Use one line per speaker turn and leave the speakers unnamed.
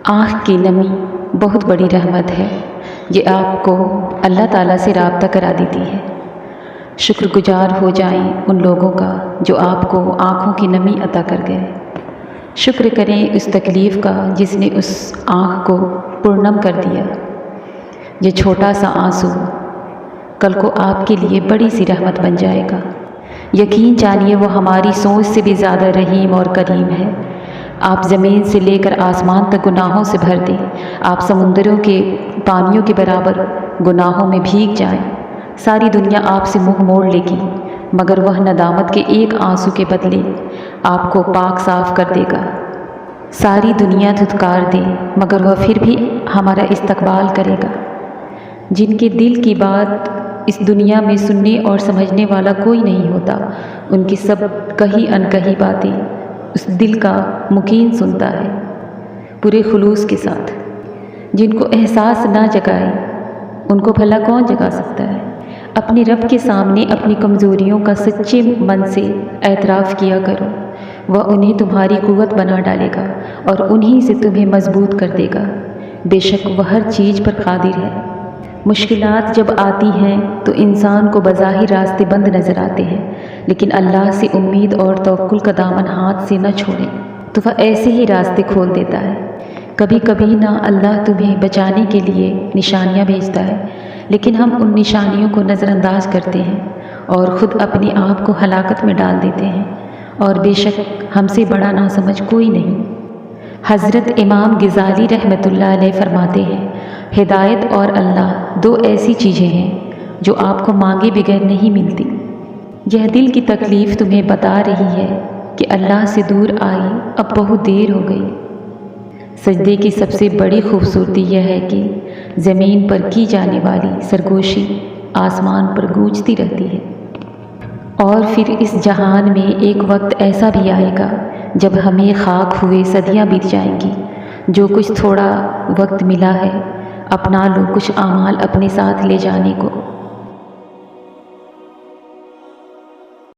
آنکھ کی نمی بہت بڑی رحمت ہے، یہ آپ کو اللہ تعالیٰ سے رابطہ کرا دیتی ہے۔ شکر گزار ہو جائیں ان لوگوں کا جو آپ کو آنکھوں کی نمی عطا کر گئے۔ شکر کریں اس تکلیف کا جس نے اس آنکھ کو پرنم کر دیا۔ یہ چھوٹا سا آنسو کل کو آپ کے لیے بڑی سی رحمت بن جائے گا۔ یقین جانیے وہ ہماری سوچ سے بھی زیادہ رحیم اور کریم ہے۔ آپ زمین سے لے کر آسمان تک گناہوں سے بھر دیں، آپ سمندروں کے پانیوں کے برابر گناہوں میں بھیگ جائیں، ساری دنیا آپ سے منہ موڑ لے گی، مگر وہ ندامت کے ایک آنسو کے بدلے آپ کو پاک صاف کر دے گا۔ ساری دنیا دھتکار دے مگر وہ پھر بھی ہمارا استقبال کرے گا۔ جن کے دل کی بات اس دنیا میں سننے اور سمجھنے والا کوئی نہیں ہوتا، ان کی سب کہی انکہی باتیں اس دل کا مقیم سنتا ہے پورے خلوص کے ساتھ۔ جن کو احساس نہ جگائے ان کو بھلا کون جگا سکتا ہے؟ اپنے رب کے سامنے اپنی کمزوریوں کا سچے من سے اعتراف کیا کرو، وہ انہیں تمہاری قوت بنا ڈالے گا اور انہی سے تمہیں مضبوط کر دے گا۔ بے شک وہ ہر چیز پر قادر ہے۔ مشکلات جب آتی ہیں تو انسان کو بظاہر راستے بند نظر آتے ہیں، لیکن اللہ سے امید اور توکل کا دامن ہاتھ سے نہ چھوڑیں تو وہ ایسے ہی راستے کھول دیتا ہے۔ کبھی کبھی نہ اللہ تمہیں بچانے کے لیے نشانیاں بھیجتا ہے، لیکن ہم ان نشانیوں کو نظر انداز کرتے ہیں اور خود اپنے آپ کو ہلاکت میں ڈال دیتے ہیں، اور بے شک ہم سے بڑا ناسمجھ کوئی نہیں۔ حضرت امام غزالی رحمۃ اللہ علیہ فرماتے ہیں، ہدایت اور اللہ دو ایسی چیزیں ہیں جو آپ کو مانگے بغیر نہیں ملتی۔ یہ دل کی تکلیف تمہیں بتا رہی ہے کہ اللہ سے دور آئی اب بہت دیر ہو گئی۔ سجدے کی سب سے بڑی خوبصورتی یہ ہے کہ زمین پر کی جانے والی سرگوشی آسمان پر گونجتی رہتی ہے، اور پھر اس جہان میں ایک وقت ایسا بھی آئے گا جب ہمیں خاک ہوئے صدیاں بیت جائیں گی۔ جو کچھ تھوڑا وقت ملا ہے اپنا لو، کچھ اعمال اپنے ساتھ لے جانے کو۔